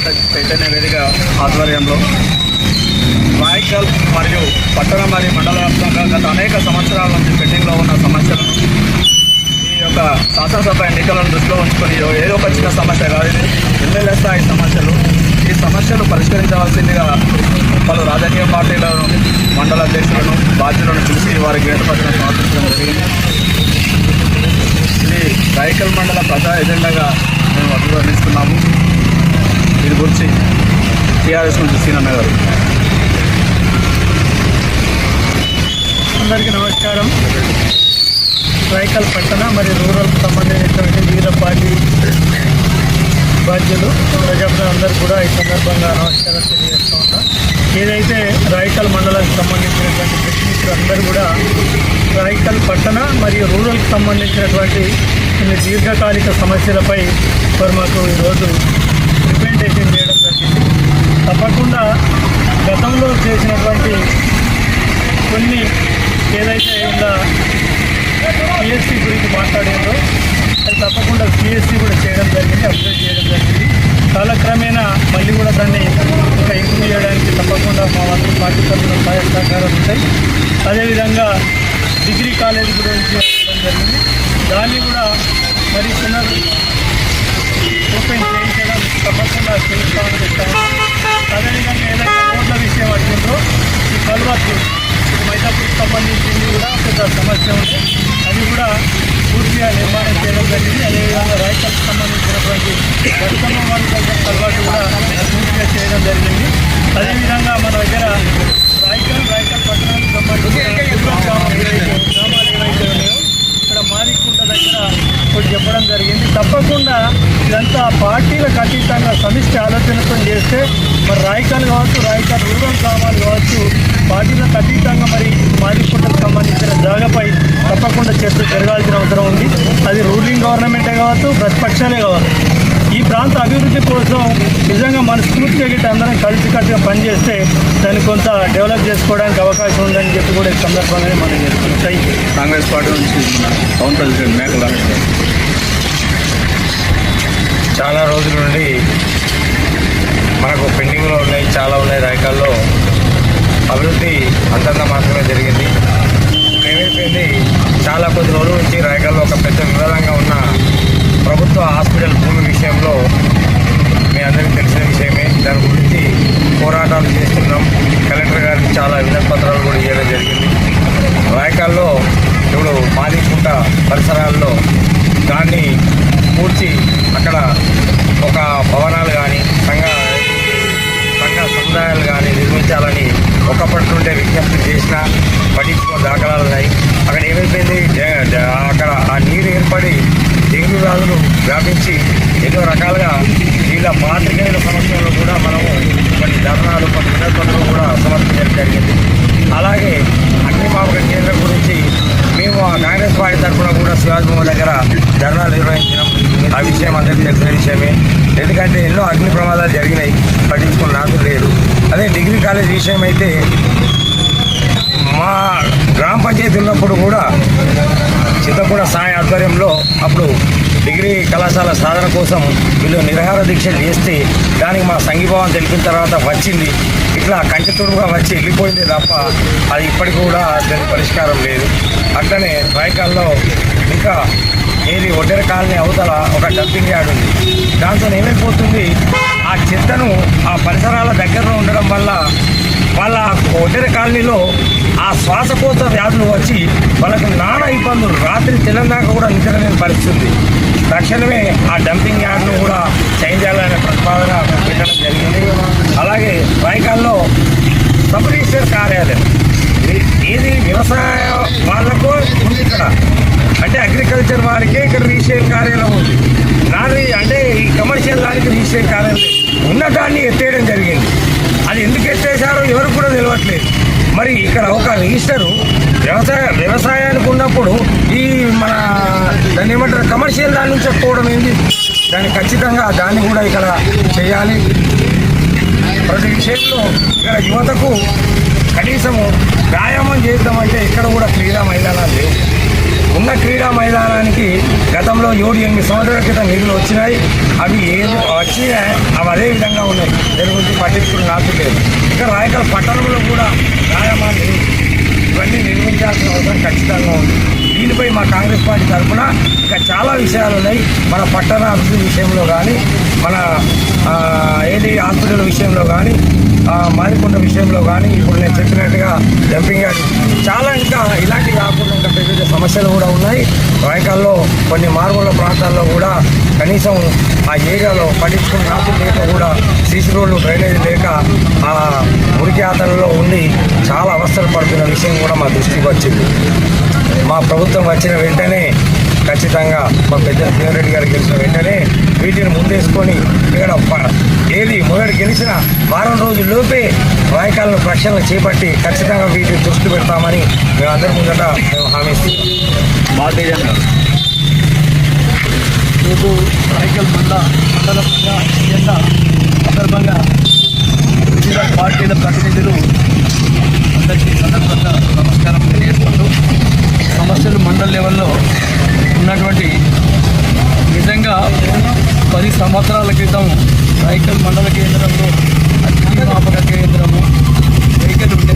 చైతన్య వేదిక ఆధ్వర్యంలో రాయకల్ మరియు పట్టణ మరియు మండల వ్యాప్తంగా గత అనేక సంవత్సరాల నుంచి పెండింగ్లో ఉన్న సమస్యలను ఈ యొక్క శాసనసభ ఎన్నికలను దృష్టిలో ఉంచుకొని ఏదో ఒక చిన్న సమస్య కాదు, ఎమ్మెల్యే స్థాయి సమస్యలు. ఈ సమస్యలు పరిష్కరించవలసిందిగా పలు రాజకీయ పార్టీలను, మండల అధ్యక్షులను, బాధ్యులను పిలిచి వారికి వినతిపత్రం సమర్పించడం జరిగింది. ఇది రాయకల్ మండల ప్రజా ఎజెండాగా మేము అభివర్ణిస్తున్నాము. దీని గురించి టీఆర్ఎస్ నుంచి సీనన్న గారు. అందరికీ నమస్కారం. రాయకల్ పట్టణ మరియు రూరల్కి సంబంధించినటువంటి వివిధ పార్టీ బాధ్యులు, ప్రజలందరూ కూడా ఈ సందర్భంగా నమస్కారం తెలియజేస్తూ ఉన్నాం. ఏదైతే రాయకల్ మండలానికి సంబంధించినటువంటి ప్రతినిధులందరూ కూడా రాయకల్ పట్టణ మరియు రూరల్కి సంబంధించినటువంటి కొన్ని దీర్ఘకాలిక సమస్యలపై వారు మాకు ఈరోజు రిప్రజెంటేషన్ చేయడం జరిగింది. తప్పకుండా గతంలో చేసినటువంటి కొన్ని ఏదైతే ఇలా పిఎస్సి గురించి మాట్లాడారో అది తప్పకుండా పిఎస్సి కూడా చేయడం జరిగింది, అప్డేట్ చేయడం జరిగింది. కాలక్రమేణా మళ్ళీ కూడా దాన్ని ఇంకా ఇంప్రూవ్ చేయడానికి తప్పకుండా మా వంతు పార్టీ తరఫున సహాయ సహకారాలు ఉంటాయి. అదేవిధంగా డిగ్రీ కాలేజ్ గురించి చేయడం జరిగింది. దాన్ని కూడా మరి ఓపెన్ చేయించడం తప్పకుండా చేస్తామని చెప్తాము. అదేవిధంగా ఏదైతే రోడ్ల విషయం అడిగిందో ఈ కల్వర్టు మైదాపూర్కి సంబంధించింది కూడా పెద్ద సమస్య ఉంది, అది కూడా పూర్తిగా నిర్మాణం చేయడం జరిగింది. అదేవిధంగా రాయకల్కి సంబంధించినటువంటి బతుకమ్మ వారి కల్వర్టు కూడా పూర్తిగా చేయడం జరిగింది. అదేవిధంగా మన దగ్గర రాయకల్ పట్టణానికి సంబంధించిన గ్రామాలు ఏవైతే ఉన్నాయో ఇక్కడ మాలికుంట దగ్గర ఒకటి చెప్పడం జరిగింది. తప్పకుండా ఇదంతా పార్టీలకు అతీతంగా సమిష్టి ఆలోచనతో చేస్తే మరి రాయకల్ కావచ్చు, రాయకల్ రూరల్ గ్రామాలు కావచ్చు, పార్టీలకు అతీతంగా మరి మాలికుంటకు సంబంధించిన జాగాపై తప్పకుండా చర్చ జరగాల్సిన అవసరం ఉంది. అది రూలింగ్ గవర్నమెంటే కావచ్చు, ప్రతిపక్షాలే కావచ్చు. ఈ ప్రాంత అభివృద్ధి కోసం నిజంగా మనస్ఫూర్తిగా గిట్ట అందరం కలిసికట్టుగా పనిచేస్తే దాన్ని కొంత డెవలప్ చేసుకోవడానికి అవకాశం ఉందని చెప్పి కూడా ఈ సందర్భంగానే మనం చేసుకుంటాయి. కాంగ్రెస్ పార్టీ నుంచి టౌన్ ప్రెసిడెంట్ మేకల చాలా రోజుల నుండి మనకు పెండింగ్లో ఉన్నాయి, చాలా ఉన్నాయి. రాయకల్లో అభివృద్ధి అంతంత మాత్రమే జరిగింది. ఏమైపోయింది, చాలా కొద్ది రోజుల నుంచి రాయకల్లో ఒక పెద్ద వివాదంగా ఉన్న ప్రభుత్వ హాస్పిటల్ భూమి విషయంలో మీ అందరికీ తెలిసిన విషయమే. దాని గురించి పోరాటాలు చేస్తున్నాం. కలెక్టర్ గారికి చాలా వినతి పత్రాలు కూడా ఇవ్వడం జరిగింది. రాయకల్లో ఇప్పుడు మాలికుంట పరిసరాల్లో దాన్ని పూడ్చి అక్కడ ఒక భవనాలు కానీ సంఘ సముదాయాలు కానీ నిర్మించాలని ఒకప్పటి నుండే విజ్ఞప్తి చేసినా పట్టించుకున్న దాఖలాలు ఉన్నాయి. అక్కడ ఏమైపోయింది, అక్కడ ఆ నీరు ఏర్పడి డెంగ్యూ వ్యాధులు వ్యాపించి ఎన్నో రకాలుగా వీళ్ళ పాత్రికేయుల సమస్యల్లో కూడా మనము కొన్ని ధర్నాలు, కొన్ని వినతులు కూడా సమర్పించడం జరిగింది. అలాగే అగ్నిమాపక కేంద్రం గురించి మేము ఆ కాంగ్రెస్ పార్టీ తరఫున కూడా శివాజీభూమి దగ్గర ధర్నాలు నిర్వహించినాం. ఆ విషయం అందరికీ తెలిసిన విషయమే. ఎందుకంటే ఎన్నో అగ్ని ప్రమాదాలు జరిగినాయి, పట్టించుకున్న నాకు లేదు. అదే డిగ్రీ కాలేజ్ విషయం అయితే మా గ్రామ పంచాయతీ ఉన్నప్పుడు కూడా చింతపూడ సాయి ఆధ్వర్యంలో అప్పుడు డిగ్రీ కళాశాల సాధన కోసం వీళ్ళు నిరాహార దీక్షలు చేస్తే దానికి మా సంఘీభావం తెలిపిన తర్వాత వచ్చింది. ఇట్లా కంటితుడుగా వచ్చి వెళ్ళిపోయింది తప్ప అది ఇప్పటికి కూడా దాని పరిష్కారం లేదు. అట్లనే రాయకల్లో ఇంకా ఏది ఒడ్డెర కాలనీ అవతల ఒక డంపింగ్ యార్డ్ ఉంది. దాంతో ఏమైపోతుంది, ఆ చెత్తను ఆ పరిసరాల దగ్గరలో ఉండడం వల్ల వాళ్ళ ఒడ్డెర కాలనీలో ఆ శ్వాసకోశ వ్యాధులు వచ్చి వాళ్ళకు నానా ఇబ్బందులు, రాత్రి తెలంగాణ కూడా నిద్రలేని పరిస్థితి. తక్షణమే ఆ డంపింగ్ యార్డ్ను కూడా చేంజ్ చేయాలనే ప్రతిపాదన పెట్టడం జరిగింది. అలాగే రాయకల్లో సబ్ రిజిస్టర్ కార్యాలయం ఏది వ్యవసాయ వాళ్ళకు ఉంది ఇక్కడ, అంటే అగ్రికల్చర్ వారికే ఇక్కడ రిజిస్టర్ కార్యాలయం ఉంది. దాని అంటే ఈ కమర్షియల్ దానికి రిజిస్టర్ కార్యాలయం ఉన్న దాన్ని ఎత్తేయడం జరిగింది. అది ఎందుకు ఎత్తేసారో ఎవరికి కూడా తెలియట్లేదు. మరి ఇక్కడ ఒక రిజిస్టరు వ్యవసాయానికి ఉన్నప్పుడు ఈ మన దాన్ని ఏమంటారు కమర్షియల్ దాని నుంచి పోవడం ఏంటి, దాన్ని ఖచ్చితంగా దాన్ని కూడా ఇక్కడ చేయాలి. ప్రతి విషయంలో ఇక్కడ యువతకు కనీసము వ్యాయామం చేద్దామంటే ఇక్కడ కూడా క్రీడా మైదానాలు లేవు. ఉన్న క్రీడా మైదానానికి గతంలో 7-8 సంవత్సరాల క్రితం నిధులు వచ్చినాయి. అవి ఏది వచ్చినా అవి అదే విధంగా ఉన్నాయి. దాని గురించి పట్టించుకుని నాకు లేదు. ఇంకా రాయకల్ పట్టణంలో కూడా వ్యాయామాలు ఇవన్నీ నిర్మించాల్సిన అవసరం ఖచ్చితంగా ఉంది. దీనిపై మా కాంగ్రెస్ పార్టీ తరఫున ఇంకా చాలా విషయాలు ఉన్నాయి. మన పట్టణ అభివృద్ధి విషయంలో కానీ, మన హాస్పిటల్ విషయంలో కానీ, మారికొండ విషయంలో కానీ, ఇప్పుడు నేను చెప్పినట్టుగా డంపింగ్ యార్డ్ చాలా ఇంకా ఇలాంటి కాకుండా ఇంకా పెద్ద సమస్యలు కూడా ఉన్నాయి. రాయకల్లో కొన్ని మారుమూల ప్రాంతాల్లో కూడా కనీసం ఆ ఏరియాలో పట్టించుకుని నాటులు లేక కూడా సీసీ రోడ్లు డ్రైనేజ్ లేక ఆ మురికి ఆతలలో ఉండి చాలా అవస్థలు పడుతున్న విషయం కూడా మా దృష్టికి వచ్చింది. మా ప్రభుత్వం వచ్చిన వెంటనే ఖచ్చితంగా మా పెద్ద కిరణ్ గారు గెలిచిన వెంటనే వీటిని ముందేసుకొని ఇక్కడ ఏది మొదటి గెలిచిన వారం రోజుల్లోపే రాయకాలను ప్రక్షాళన చేపట్టి ఖచ్చితంగా వీటిని దృష్టి పెడతామని మేమందరి ముందట మేము హామీ ఇస్తున్నాం. భారతీయ జనతా రేపు రాయకల్ మండల ప్రజా ఎజెండా సందర్భంగా వివిధ పార్టీల ప్రతినిధులు అందరికీ సందర్భంగా నమస్కారం తెలియజేసుకుంటూ సమస్యలు మండల లెవెల్లో ఉన్నటువంటి నిజంగా 10 సంవత్సరాల క్రితం రాయకల్ మండల కేంద్రంలో అగ్నిమాపక కేంద్రము వెహికల్ ఉంటే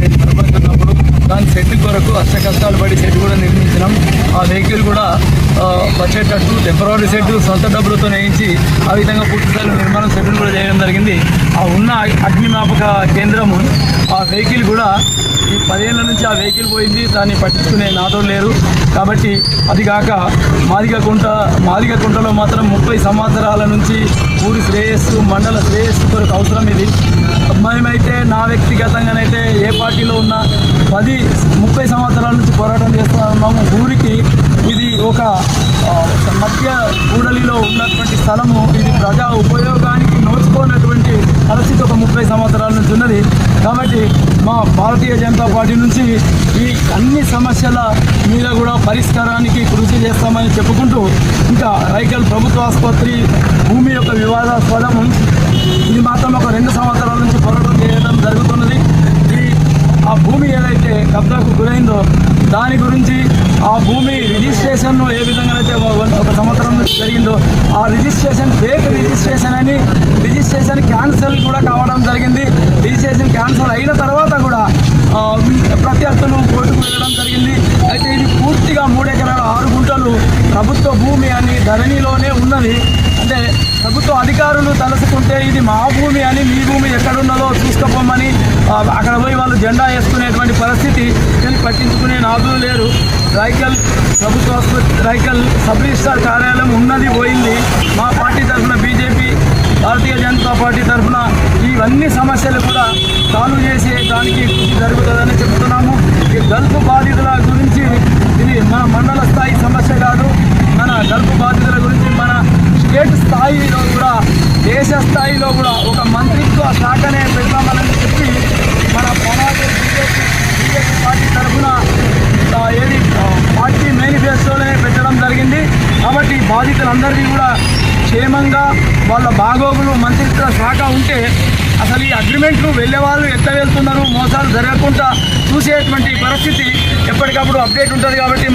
నేను కనబడుతున్నప్పుడు దాని షెడ్ కొరకు కష్టాలు పడి షెడ్ కూడా నిర్మించినాం. ఆ వెహికల్ కూడా వచ్చేటట్టు టెంపరీ షెడ్ సొంత డబ్బులతో వేయించి ఆ విధంగా పూర్తిస్థాయిలో నిర్మాణం షెడ్యూల్ కూడా చేయడం జరిగింది. ఆ ఉన్న అగ్నిమాపక కేంద్రము ఆ వెహికల్ కూడా ఈ 10 ఏళ్ళ నుంచి ఆ వెహికల్ పోయింది. దాన్ని పట్టించుకునే నాదోడు లేరు. కాబట్టి అది కాక మాదిగకుంటలో మాత్రం 30 సంవత్సరాల నుంచి ఊరి శ్రేయస్సు మండల శ్రేయస్సు కొరకు అవసరం ఇది. మేమైతే నా వ్యక్తిగతంగానైతే ఏ పార్టీలో ఉన్నా 30 సంవత్సరాల నుంచి పోరాటం చేస్తూ ఉన్నాము. ఊరికి ఇది ఒక మధ్య కూడలిలో ఉన్నటువంటి స్థలము. ఇది ప్రజా ఉపయోగానికి నోచుకోనటువంటి పరిస్థితి ఒక 30 సంవత్సరాల నుంచి ఉన్నది. కాబట్టి మా భారతీయ జనతా పార్టీ నుంచి ఈ అన్ని సమస్యల మీద కూడా పరిష్కారానికి కృషి చేస్తామని చెప్పుకుంటూ, ఇంకా రాయకల్ ప్రభుత్వ ఆసుపత్రి భూమి యొక్క వివాదాస్పదము ఇది మాత్రం ఒక 2 సంవత్సరాల నుంచి పోరాటం చేయడం జరుగుతున్నది. ఆ భూమి ఏదైతే కబ్జాకు గురైందో దాని గురించి ఆ భూమి రిజిస్ట్రేషన్ ఏ విధంగా అయితే 1 సంవత్సరం నుంచి జరిగిందో ఆ రిజిస్ట్రేషన్ ఫేక్ రిజిస్ట్రేషన్ అని రిజిస్ట్రేషన్ క్యాన్సిల్ కూడా కావడం జరిగింది. రిజిస్ట్రేషన్ క్యాన్సిల్ అయిన తర్వాత కూడా ప్రత్యర్థులు కోర్టుకు వెళ్ళడం జరిగింది. అయితే ఇది పూర్తిగా 3 ఎకరాల 6 గుంటలు ప్రభుత్వ భూమి అని ధరణిలోనే ఉన్నది. అంటే ప్రభుత్వ అధికారులు తలసుకుంటే ఇది మా భూమి అని, మీ భూమి ఎక్కడున్నదో చూసుకోపోమని అక్కడ పోయి వాళ్ళు జెండా వేసుకునేటువంటి పరిస్థితి. కానీ పట్టించుకునే నాదులు లేరు. రాయకల్ ప్రభుత్వ ఆసుపత్రి రాయకల్ సబ్ రిజిస్ట్రార్ కార్యాలయం ఉన్నది పోయింది. మా పార్టీ తరఫున బీజేపీ భారతీయ జనతా పార్టీ తరఫున ఇవన్నీ సమస్యలు కూడా సాల్వ్ చేసే దానికి కృషి జరుగుతుందని చెప్తున్నాము. ఈ గల్ఫ్ బాధితుల గురించి ఇది మన మండల స్థాయి సమస్య కాదు. మన గల్ఫ్ బాధితుల గురించి మన స్టేట్ స్థాయిలో కూడా దేశ స్థాయిలో కూడా ఒక మంత్రిత్వ శాఖనే పెడతామని చెప్పి మన బీజేపీ పార్టీ తరఫున ఏది పార్టీ మేనిఫెస్టోనే పెట్టడం జరిగింది. కాబట్టి బాధితులందరికీ కూడా క్షేమంగా వాళ్ళ బాగోగులు మంత్రిత్వ శాఖ ఉంటే అసలు ఈ అగ్రిమెంట్లు వెళ్ళే వాళ్ళు ఎట్లా వెళ్తున్నారు, మోసాలు జరగకుండా చూసేటువంటి పరిస్థితి ఎప్పటికప్పుడు అప్డేట్ ఉంటుంది. కాబట్టి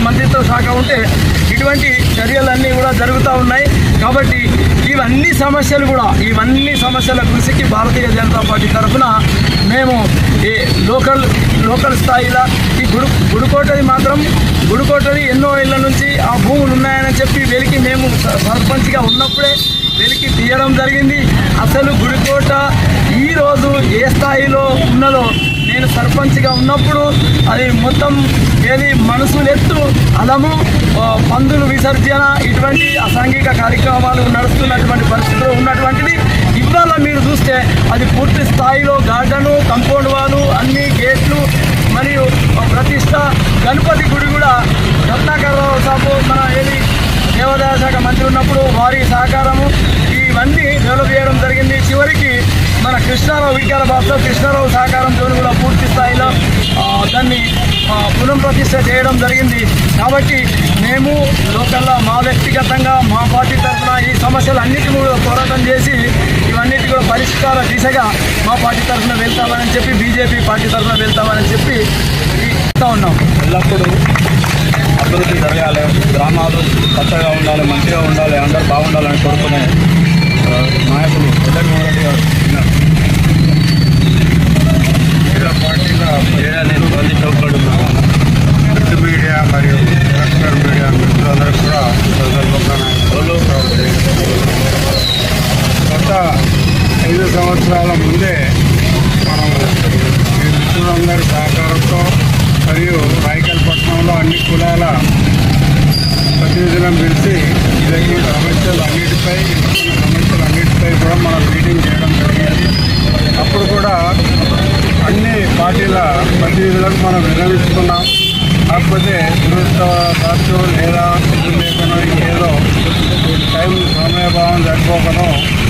మంత్రిత్వ శాఖ ఉంటే ఇటువంటి చర్యలన్నీ కూడా జరుగుతూ ఉన్నాయి. కాబట్టి ఇవన్నీ సమస్యల కృషికి భారతీయ జనతా పార్టీ తరఫున మేము ఈ లోకల్ స్థాయిలో ఈ గుడికోటది ఎన్నో ఏళ్ళ నుంచి ఆ భూములు ఉన్నాయని చెప్పి వెలికి మేము సర్పంచ్గా ఉన్నప్పుడే వెలికి తీయడం జరిగింది. అసలు గుడికోట ఈరోజు ఏ స్థాయిలో ఉన్నదో నేను సర్పంచ్గా ఉన్నప్పుడు అది మొత్తం ఏది మనసులెత్తు అలము పందులు విసర్జన ఇటువంటి అసాంఘిక కార్యక్రమాలు నడుస్తున్నటువంటి పరిస్థితిలో ఉన్నటువంటిది. ఇవాళ మీరు చూస్తే అది పూర్తి స్థాయిలో గార్డెను, కంపౌండ్ వాళ్ళు, అన్ని గేట్లు మరియు ప్రతిష్ట గణపతి గుడి కూడా రత్నాకరరావు సాబు మన ఏది దేవాదాయ శాఖ మంత్రి ఉన్నప్పుడు వారి సహకారము ఇవన్నీ డెవలప్ చేయడం జరిగింది. చివరికి మన కృష్ణారావు విద్యాల భాషలో కృష్ణారావు సహకారంతో కూడా పూర్తి స్థాయిలో దాన్ని పునఃప్రతిష్ఠ చేయడం జరిగింది. కాబట్టి మేము లోకల్లో మా వ్యక్తిగతంగా మా పార్టీ తరఫున ఈ సమస్యలు అన్నిటిని కూడా పోరాటం చేసి ఇవన్నిటి కూడా పరిష్కార దిశగా మా పార్టీ తరఫున వెళ్తామని చెప్పి బీజేపీ పార్టీ తరఫున వెళ్తామని చెప్పి ఉన్నాం. ఎల్లప్పుడూ అభివృద్ధి జరగాలి, గ్రామాలు పచ్చగా ఉండాలి, మంచిగా ఉండాలి, అందరూ బాగుండాలని కోరుకునే నాయకులు జగన్మోహన్ రెడ్డి గారు ఉన్నారు. నేను గాంధీ చౌకడు ప్రింట్ మీడియా మరియు ఎలక్ట్రానిక్ మీడియా మిత్రులందరూ కూడా సందర్భంగా గత 5 సంవత్సరాల ముందే మనం ఈ మిత్రులందరి సహకారంతో మరియు రాయకల్పట్నంలో అన్ని కులాల ప్రతినిధులను పిలిచి ఈ సమస్యలన్నిటిపై కూడా మనం మీటింగ్ చేయడం జరిగింది. అప్పుడు కూడా అన్ని పార్టీల ప్రతినిధులకు మనం విరమిస్తున్నాం. కాకపోతే దురదృష్టవశాత్తు లేదా లేకనో ఇంకేదో సమయభావం సరిపోకనో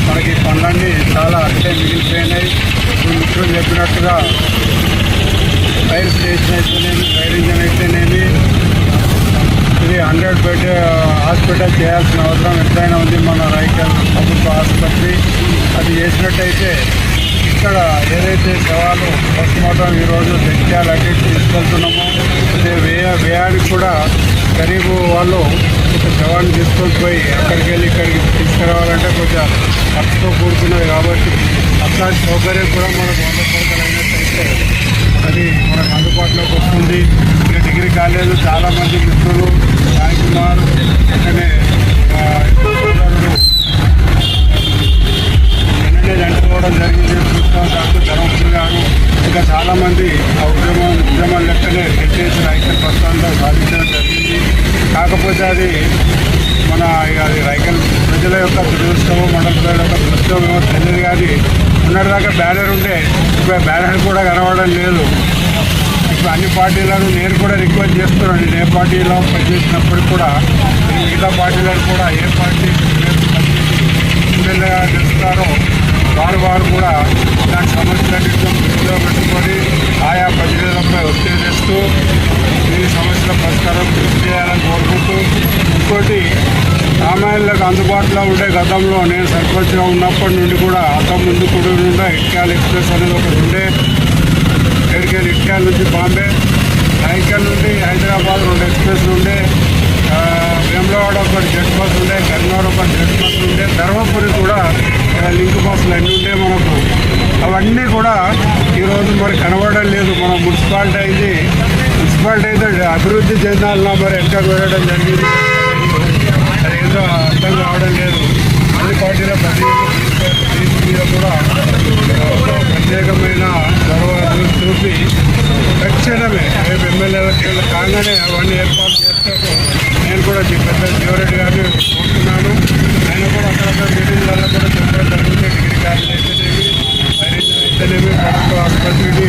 మనకి పనులన్నీ చాలా అంటే మిగిలిపోయినాయి. ఇప్పుడు మిత్రులు చెప్పినట్టుగా ఫైర్ స్టేషన్ అయితేనేమి, ఫైర్ ఇంజన్ అయితేనేమి, ఇది 100 బెడ్ హాస్పిటల్ చేయాల్సిన అవసరం ఎంతైనా ఉంది. మన రైకల్ ప్రభుత్వ ఆసుపత్రి అది చేసినట్టయితే ఇక్కడ ఏదైతే శవాలు పోస్ట్మార్టం ఈరోజు జగిత్యాల అటు తీసుకెళ్తున్నామో అదే వ్యయానికి కూడా గరీబు వాళ్ళు ఒక శవాన్ని తీసుకొని పోయి అక్కడికి వెళ్ళి ఇక్కడికి తీసుకురావాలంటే కొంచెం ఖర్చుతో కూడుకున్నది. కాబట్టి అట్లాంటి సౌకర్యం కూడా మనకు 100% అయినట్టయితే అది మనకు అందుబాటులోకి వస్తుంది. ఇక డిగ్రీ కాలేజీలో చాలామంది మిత్రులు సాయి కుమార్ వెంటనే చనిపోవడం జరిగింది. డాక్టర్ ధర్మపురి గారు ఇంకా చాలామంది ఆ ఉద్యమం లెక్కనే ఎట్టేసి రైకల్ ప్రస్థానంలో సాధించడం జరిగింది. కాకపోతే అది మన అది రైకల్ ప్రజల యొక్క దురదృష్టమో మండల ప్రజల యొక్క దురదృష్టమో తెలియదు. కానీ ఉన్నదాకా బ్యానర్ ఉంటే ఇప్పుడు బ్యానర్ కూడా కనబడడం లేదు. ఇప్పుడు అన్ని పార్టీలను నేను కూడా రిక్వెస్ట్ చేస్తున్నాను. నేను ఏ పార్టీలో పనిచేసినప్పటికి కూడా మిగతా పార్టీలను కూడా ఏ పార్టీ ఎమ్మెల్యేగా గెలుస్తారో వారు కూడా ఇలాంటి సమస్యలన్నింటిలో దృష్టిలో పెట్టుకొని ఆయా ప్రజలపై ఒత్తిడి చేస్తూ ఈ సమస్యల పరిష్కారం కృషి చేయాలని కోరుకుంటూ, ఇంకోటి సామాన్యులకు అందుబాటులో ఉండే గతంలో నేను సర్పంచ్గా ఉన్నప్పటి నుండి కూడా అంతకుముందు కూడా ఉండే ఇట్కాల్ ఎక్స్ప్రెస్ అనేది ఒకటి ఉండే. ఎక్కడికెళ్ళి ఇట్కాల్ నుంచి బాంబే, రాయకల్ నుండి హైదరాబాద్ 2 ఎక్స్ప్రెస్లు ఉండే, వేములవాడ ఒకటి జెట్ బస్ ఉండే, కరీంనగర్ ఒకటి జెట్ బస్ ఉండే, ధర్మపురి కూడా లింక్ బస్సులు అన్నీ ఉండే మనకు. అవన్నీ కూడా ఈరోజు మరి కనబడడం లేదు. మన మున్సిపాలిటీ అయితే అభివృద్ధి చెందాలన్నా మరి ఎంత వెళ్ళడం జరిగింది. అదేదో అర్థం కావడం లేదు. అన్ని పార్టీల ప్రతినిధుల మీద కూడా ప్రత్యేకమైన చొరవ చూపి తక్షణమే రేపు ఎమ్మెల్యే ఎలక్షన్లు కాగానే అవన్నీ ఏర్పాటు చేస్తాను. నేను కూడా పెద్ద జీవరెడ్డి గారిని కోరుతున్నాను. ఆయన కూడా అక్కడక్కడ మీటింగ్లలో కూడా చెప్పడం జరుగుతుంది. డిగ్రీ కాలేజ్ అయితేనేమి, వైరింగ్ అయితేనేమి, ప్రభుత్వ ఆసుపత్రిని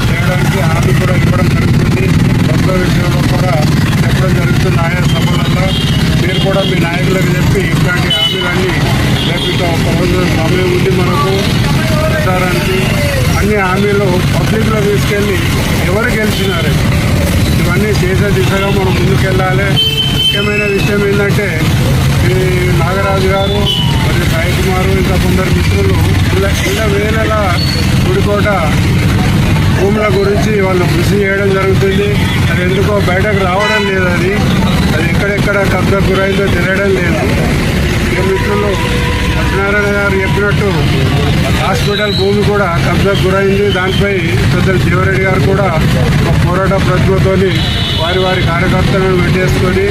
చేయడానికి హామీ కూడా ఇవ్వడం జరుగుతుంది. ప్రభుత్వ విషయంలో కూడా చెప్పడం జరుగుతుంది. ఆయా సభలలో మీరు కూడా మీ నాయకులకు చెప్పి ఇట్లాంటి హామీలన్నీ రేపు ఒక రోజు సమయం ఉంది మనకు ప్రచారానికి. అన్ని హామీలు పబ్లిక్లో తీసుకెళ్ళి ఎవరు గెలిచినారు ఇవన్నీ చేసే దిశగా మనం ముందుకెళ్ళాలి. ముఖ్యమైన విషయం ఏంటంటే ఈ నాగరాజు గారు మరియు సాయి కుమారు ఇంకా కొందరు మిత్రులు ఇలా వేరేల గుడికోట భూముల గురించి వాళ్ళు కృషి చేయడం జరుగుతుంది. అది ఎందుకో బయటకు రావడం లేదు. అది ఎక్కడెక్కడ కబ్జా గురైందో తెలియడం లేదు. ఈ మిత్రులు సత్యనారాయణ గారు చెప్పినట్టు హాస్పిటల్ భూమి కూడా కబ్జా గురైంది. దానిపై పెద్దలు జీవరెడ్డి గారు కూడా ఒక పోరాట ప్రతిభతో వారి కార్యకర్తలను పెట్టేసుకొని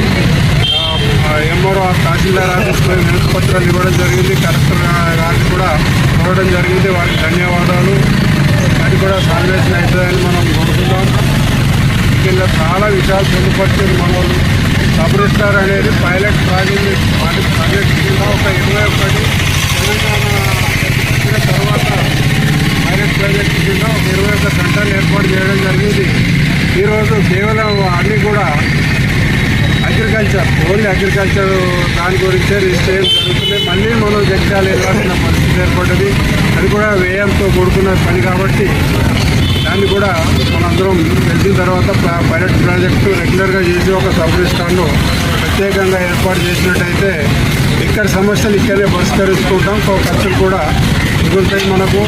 ఎంఆర్ఓ తహసీల్దార్ ఆఫీస్లో వినతి పత్రాలు ఇవ్వడం జరిగింది. కలెక్టర్ గారికి కూడా ఇవ్వడం జరిగింది. వారికి ధన్యవాదాలు. అది కూడా సాల్వేషన్ అవుతుందని మనం కోరుకుందాం. ఇలా చాలా విషయాలు పొందుపరిచేది మన వాళ్ళు. సబ్ రిజిస్టార్ అనేది పైలట్ ప్రాజెక్ట్ కింద ఒక 21 తెలంగాణ వచ్చిన తర్వాత పైలట్ ప్రాజెక్ట్ కింద ఒక 21 సెంటర్లు ఏర్పాటు చేయడం జరిగింది. ఈరోజు కేవలం అన్నీ కూడా ఓన్లీ అగ్రికల్చర్ దాని గురించే రిజిస్ట్రేషన్ జరుగుతుంది. మళ్ళీ మనం జగ్గాలు వెళ్ళాల్సిన పరిస్థితి ఏర్పడ్డది. అది కూడా వ్యయంతో కూడుకున్న పని కాబట్టి దాన్ని కూడా మనందరం తెలిసిన తర్వాత పైలట్ ప్రాజెక్టు రెగ్యులర్గా చేసి ఒక సబ్ రిజిస్టార్లో ప్రత్యేకంగా ఏర్పాటు చేసినట్టయితే ఇక్కడ సమస్యలు ఇక్కడే పరిష్కరించుకుంటాం. ఖర్చులు కూడా మిగులుతాయి మనకు.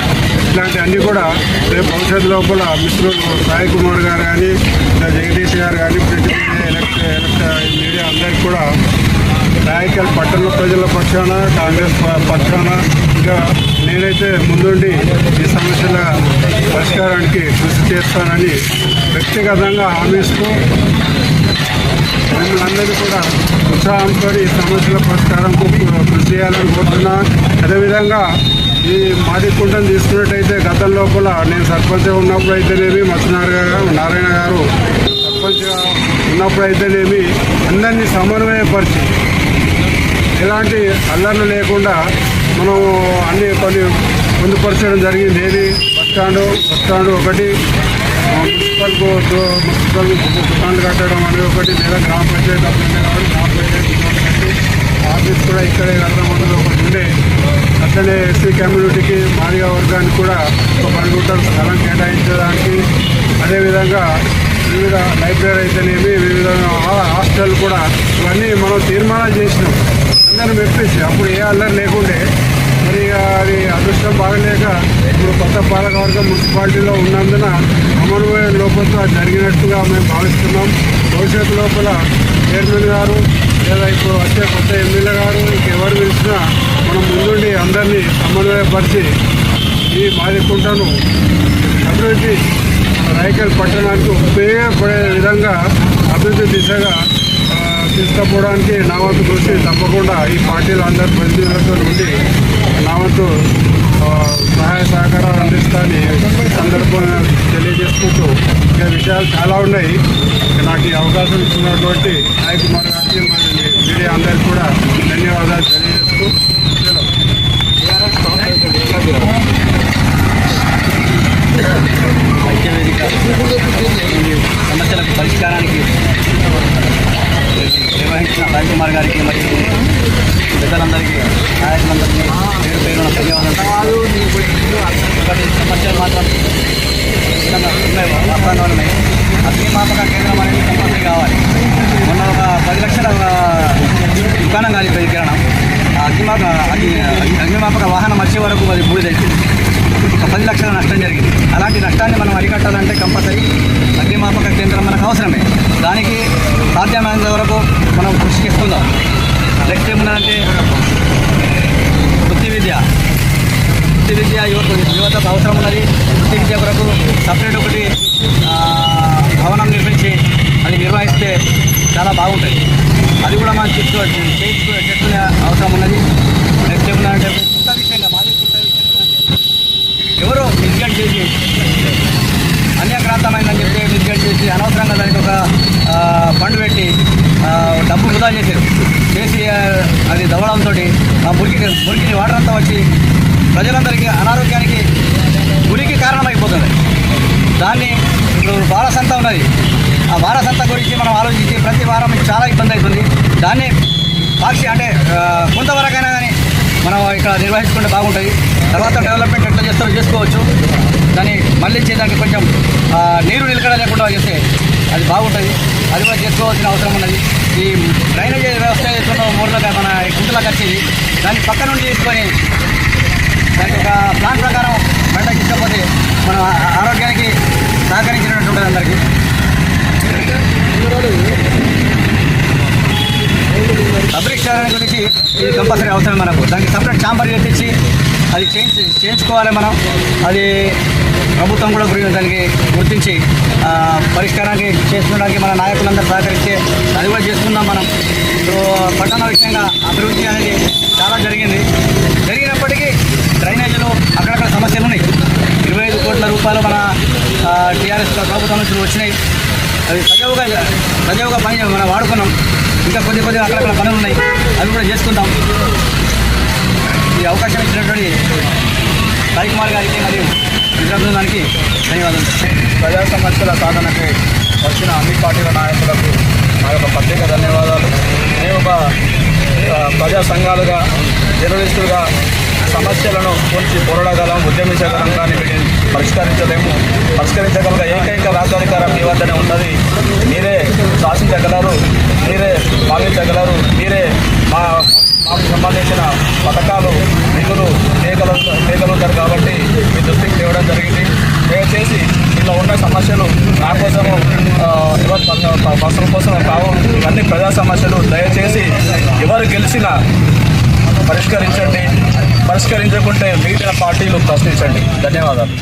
ఇట్లాంటి అన్నీ కూడా రేపు భవిష్యత్తు లోపల మిత్రులు సాయి కుమార్ గారు కానీ, జగదీష్ గారు కానీ, ప్రింట్ మీడియా అందరికీ కూడా రాయకల్ పట్టణ ప్రజల పక్షాన, కాంగ్రెస్ పక్షాన ఇంకా నేనైతే ముందుండి ఈ సమస్యల పరిష్కారానికి కృషి చేస్తానని వ్యక్తిగతంగా హామీస్తూ మిమ్మల్ని అందరినీ కూడా ఉత్సాహంతో ఈ సమస్యల పరిష్కారంకు కృషి చేయాలని కోరుతున్నా. అదేవిధంగా ఈ మాదికుంటను తీసుకున్నట్టయితే గతం లోపల నేను సర్పంచ్గా ఉన్నప్పుడు అయితేనేమి, నారాయణ గారు సర్పంచ్గా ఉన్నప్పుడు అయితేనేమి అందరినీ సమన్వయపరిచి ఎలాంటి అల్లర్లు లేకుండా మనం కొన్ని పొందుపరచడం జరిగింది. ఏది బస్ స్టాండ్ ఒకటి, మున్సిపల్ దుకాణాలు కట్టడం అనేది ఒకటి, లేదా గ్రామ పంచాయతీ ఆఫీస్ కూడా ఇక్కడే కట్టడం అనేది ఒకటి ఉండే. అట్లనే ఎస్సీ కమ్యూనిటీకి మాదిగ వర్గానికి కూడా ఒక 10 గుంటల స్థలం కేటాయించడానికి, అదేవిధంగా వివిధ లైబ్రరీ అయితేనేమి, వివిధ హాస్టల్ కూడా ఇవన్నీ మనం తీర్మానం చేసినాం అందరూ మెప్పించి. అప్పుడు ఏ అల్లరి లేకుండే. మరి అది అదృష్టం బాగలేక ఇప్పుడు కొత్త పాలకవర్గం మున్సిపాలిటీలో ఉన్నందున సమన్వయ లోపంతో అది జరిగినట్టుగా మేము భావిస్తున్నాం. భవిష్యత్తు లోపల చైర్మన్ గారు లేదా ఇప్పుడు వచ్చే కొత్త ఎమ్మెల్యే గారు ఇంకెవరు పిలిచినా మనం ముందుండి అందరినీ సమన్వయపరిచి ఈ మాదికుంటను అభివృద్ధి రాయకల్ పట్టణానికి ఉపయోగపడే విధంగా అభివృద్ధి దిశగా తీసుకుపోవడానికి నా వంతు కృషి తప్పకుండా ఈ పార్టీలు అందరి ప్రతినిధులతో ఉండి నా వంతు సహాయ సహకారాలు అందిస్తానని సందర్భంగా తెలియజేసుకుంటూ ఇంకా విషయాలు చాలా ఉన్నాయి. నాకు ఈ అవకాశం ఇచ్చినటువంటి సాయి కుమార్ గారికి మరియు మీడియా అందరికీ కూడా ధన్యవాదాలు తెలియజేస్తూ ఐక్యవేదిక సమస్యలకు పరిష్కారానికి నిర్వహించిన సాయి కుమార్ గారికి మరియు పెద్దలందరికీ, నాయకులందరికీ పేరు పేరున ధన్యవాదాలు. ఒకటి సమస్యలు మాత్రం ఉన్నాయి, వాస్తవంగా ఉన్నాయి. అగ్నిమాపక కేంద్రం అనేది కంపల్సరీ కావాలి. మొన్న ఒక 10 లక్షల దుకాణం కాలిపోయింది కిరాణం. అగ్నిమాపక వాహనం వచ్చే వరకు అది బూడిదైంది. ఒక 10 లక్షల నష్టం జరిగింది. అలాంటి నష్టాన్ని మనం అరికట్టాలంటే కంపల్సరీ అగ్నిమాపక కేంద్రం మనకు అవసరమే. దానికి సాధ్యమైనంత వరకు మనం కృషి చేసుకుందాం. నెక్స్ట్ ఏమున్నదంటే వృత్తి విద్య యువతకు అవసరం ఉన్నది. వృత్తి విద్య కొరకు సపరేట్ ఒకటి భవనం నిర్మించి అది నిర్వహిస్తే చాలా బాగుంటుంది. అది కూడా మనం చేసుకునే అవసరం ఉన్నది. నెక్స్ట్ ఏమున్నదంటే కొత్త విషయంగా మాది కొత్త విషయంగా ఎవరో మిస్గైడ్ చేసి అన్యాక్రాంతమైందని చెప్పి మిస్గైడ్ చేసి అనవసరంగా దానికి ఒక ఫండ్ పెట్టి డబ్బు వృధా చేసి అది దవ్వడంతో ఆ మురికి వాటర్ అంతా వచ్చి ప్రజలందరికీ అనారోగ్యానికి గురికి కారణమైపోతుంది. దాన్ని ఇప్పుడు వారసంతా ఉన్నది. ఆ వారసంతా గురించి మనం ఆలోచించి ప్రతి వారం చాలా ఇబ్బంది అవుతుంది. దాన్ని అంటే కొంతవరకైనా కానీ మనం ఇక్కడ నిర్వహించుకుంటే బాగుంటుంది. తర్వాత డెవలప్మెంట్ ఎట్లా చేస్తారో చేసుకోవచ్చు. దాన్ని మళ్ళీ చేయడానికి కొంచెం నీరు నిలకడ లేకుండా చేస్తే అది బాగుంటుంది. అది కూడా చేసుకోవాల్సిన అవసరం ఉన్నది. ఈ డ్రైనేజ్ వ్యవస్థ ఏదైతే మూడుగా మన గుంటలకు వచ్చేది దాన్ని పక్క నుండి తీసుకొని దానికి ఒక ప్లాన్ ప్రకారం బయటకు తీసుకపోతే మన ఆరోగ్యానికి సహకరించినట్టు ఉంటుంది అందరికీ. పబ్లిక్ షేరింగ్ గురించి ఇది కంపల్సరీ అవసరం మనకు. దానికి సపరేట్ ఛాంబర్ కట్టించి అది చేయించుకోవాలి మనం. అది ప్రభుత్వం కూడా దానికి గుర్తించి పరిష్కారానికి చేసుకోవడానికి మన నాయకులందరూ సహకరిస్తే అది కూడా చేసుకుందాం మనం. సో పట్టణ విషయంగా అభివృద్ధి అనేది చాలా జరిగినప్పటికీ డ్రైనేజీలు అక్కడక్కడ సమస్యలు ఉన్నాయి. 25 కోట్ల రూపాయలు మన టీఆర్ఎస్ ప్రభుత్వం నుంచి వచ్చినాయి. అవి సజావుగా పని మనం వాడుకున్నాం. ఇంకా కొద్దిగా అక్కడక్కడ పనులు ఉన్నాయి, అవి కూడా చేసుకుందాం. ఈ అవకాశం ఇచ్చినటువంటి సాయి కుమార్ గారికి మరియు మిత్ర బృందానికి ధన్యవాదాలు. ప్రజా సమస్యల సాధనకి వచ్చిన అన్ని పార్టీల నాయకులకు నా యొక్క ప్రత్యేక ధన్యవాదాలు. మేము ఒక ప్రజా సంఘాలుగా జర్నలిస్టులుగా సమస్యలను గురించి పోరాడగలం, ఉద్యమించగలం, కానీ వీటిని పరిష్కరించగల ఏకైక రాజ్యాధికారం మీ వద్దనే ఉన్నది. మీరే శాసించగలరు, మీరే పాలించగలరు, మీరే మాకు సంబంధించిన పథకాలు నిధులు చేయగలుగుతారు కాబట్టి మీ దృష్టికి తేవడం జరిగింది. దయచేసి ఇలా ఉన్న సమస్యలు నా కోసము బస్సుల కోసం కావు, ఇవన్నీ ప్రజా సమస్యలు. దయచేసి ఎవరు గెలిచినా పరిష్కరించండి, పరిష్కరించకుంటే మిగతా పార్టీలు ప్రశ్నించండి. ధన్యవాదాలు.